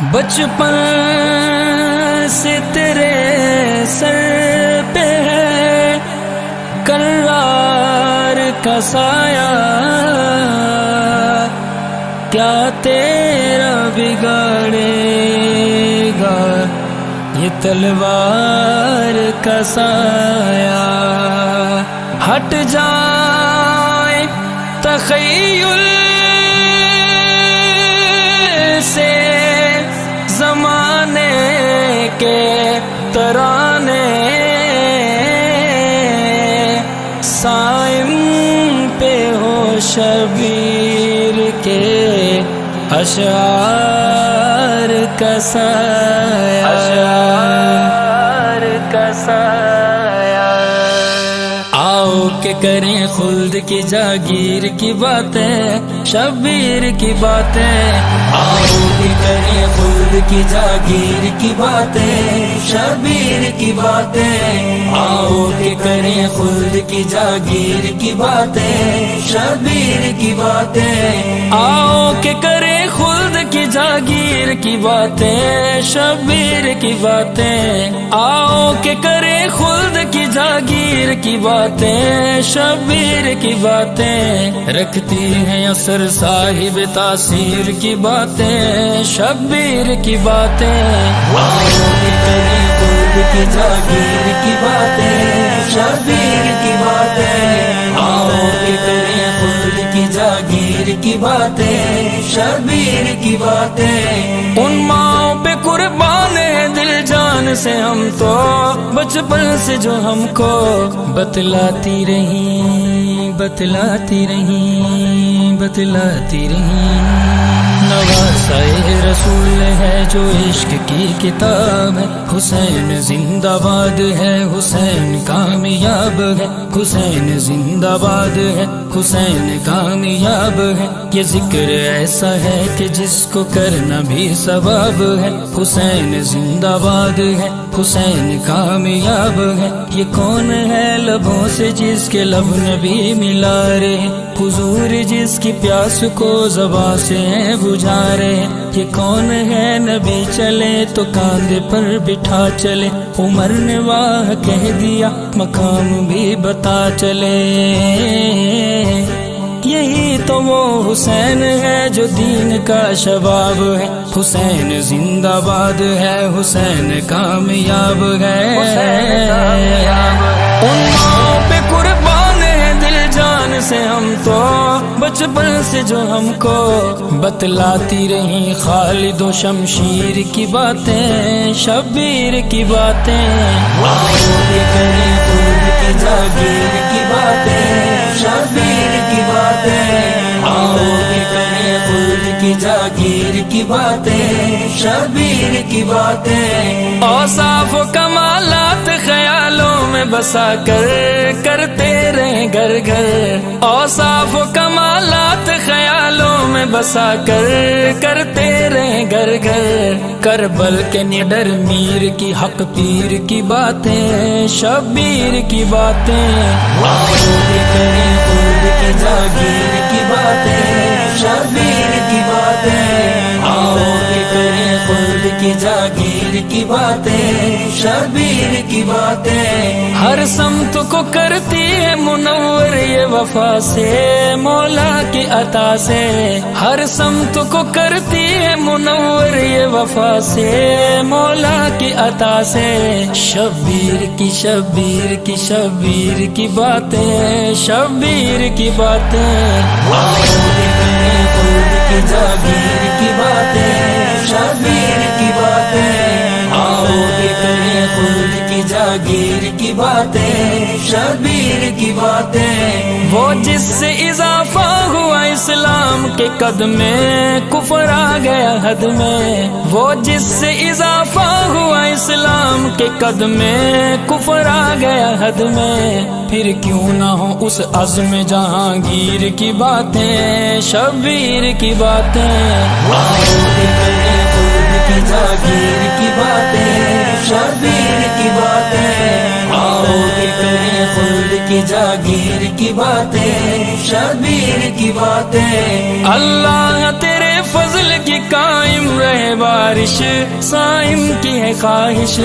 بچپن سے تیرے سر پہ ہے کرار کا سایہ، کیا تیرا بگاڑے گا یہ تلوار کا سایہ؟ ہٹ جائے تخیل سے زمانے کے ترانے، سائم پہ ہو شبیر کے اشعار کا سایہ، اشعار کا سایہ۔ آؤ کہ کریں خلد کی جاگیر کی باتیں، شبیر کی باتیں، آؤ کہ کریں خلد کی جاگیر کی باتیں، شبیر کی باتیں، آؤ کہ کریں خلد کی جاگیر کی باتیں، شبیر کی باتیں، آؤ کہ کریں خلد کی جاگیر کی باتیں، شبیر کی باتیں، آؤ کہ کریں خلد کی جاگیر کی باتیں، شبیر کی باتیں، رکھتی ہیں اثر صاحب تاثیر کی باتیں، شبیر کی باتیں، آؤ کہ کریں خلد کی جاگیر کی باتیں، شبیر کی باتیں، آؤ کہ کریں خلد کی جاگیر کی باتیں، شبیر کی باتیں۔ ان ماں پہ قربان ہے دل جان سے ہم تو، بچپن سے جو ہم کو بتلاتی رہیں، بتلاتی رہیں، بتلاتی رہیں۔ نواسہ رسول ہے جو عشق کی کتاب ہے، حسین زندہ باد ہے، حسین کامیاب ہے، حسین زندہ باد ہے، حسین کامیاب ہے۔ یہ ذکر ایسا ہے کہ جس کو کرنا بھی ثواب ہے، حسین زندہ باد ہے، حسین کامیاب ہے۔ یہ کون ہے لبوں سے جس کے لب نبی ملا رہے، حضور جس کی پیاس کو زباں سے بجھا رہے۔ یہ کون ہے نبی چلے تو کاندھے پر بٹھا چلے، عمر نے واہ کہہ دیا مقام بھی بتا چلے۔ یہی تو وہ حسین ہے جو دین کا شباب ہے، حسین زندہ باد ہے، حسین کامیاب ہے۔ ان ماں پہ قربان ہے دل جان سے ہم تو، بچپن سے جو ہم کو بتلاتی رہیں خالد و شمشیر کی باتیں، شبیر کی باتیں، آؤ کہ کریں خلد کی جاگیر کی باتیں، شبیر کی باتیں، آؤ کہ کریں خلد کی جاگیر کی باتیں، شبیر کی باتیں۔ اوصاف و کمالات خیالوں میں بسا کر کرتے رہیں گھر گھر، اوصاف و کمالات خیالوں میں بسا کر کرتے رہیں گھر گھر۔ کربل کے نڈر میر کی حق پیر کی باتیں، شبیر کی باتیں، آؤ کہ کریں خلد کی جاگیر کی باتیں، شبیر کی باتیں، آؤ کہ کریں خلد کی جاگیر کی باتیں، شبیر کی باتیں۔ ہر سمت کو کرتی ہے منور یہ وفا سے، مولا کی عطا سے، ہر سمت کو کرتی ہے منور یہ وفا سے، مولا کی عطا سے۔ شبیر کی شبیر کی شبیر کی باتیں، شبیر کی باتیں، آؤ کہ کریں خلد کی جاگیر کی باتیں، شبیر کی باتیں، آؤ کہ کریں خلد کی جاگیر کی باتیں، شبیر کی باتیں۔ وہ جس سے اضافہ ہوا اسلام کے قد میں، کفر آ گیا حد میں، وہ جس سے اضافہ ہوا اسلام کے قد میں، کفر آ گیا حد میں۔ پھر کیوں نہ ہو اس عزم جہانگیر کی باتیں، شبیر کی باتیں، آؤ کہ کریں خلد کی جاگیر کی باتیں، شبیر کی باتیں، آؤ کہ کریں خلد کی جاگیر کی باتیں، شبیر کی باتیں۔ اللہ تیرے فضل کی قائم رہے بارش، صائم کی ہے خواہش۔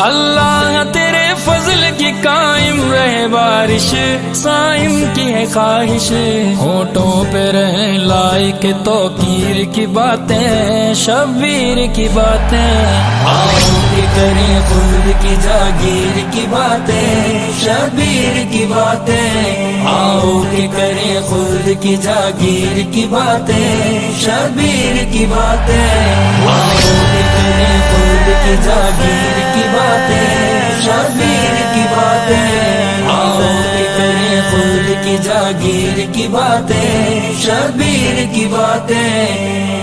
اللہ تیرے فضل کی قائم رہے بارش، صائم کی ہے خواہش۔ ہونٹوں پہ رہے لائق توقیر کی باتیں، شبیر کی باتیں۔ آؤ کہ کریں خلد کی جاگیر کی باتیں، شبیر کی باتیں۔ آؤ کہ کریں خلد کی جاگیر کی باتیں، شبیر کی باتیں۔ آؤ کہ کریں خلد کی جاگیر کی باتیں، شبیر کی باتیں۔ آؤ کہ کریں خلد کی جاگیر کی باتیں، شبیر کی باتیں۔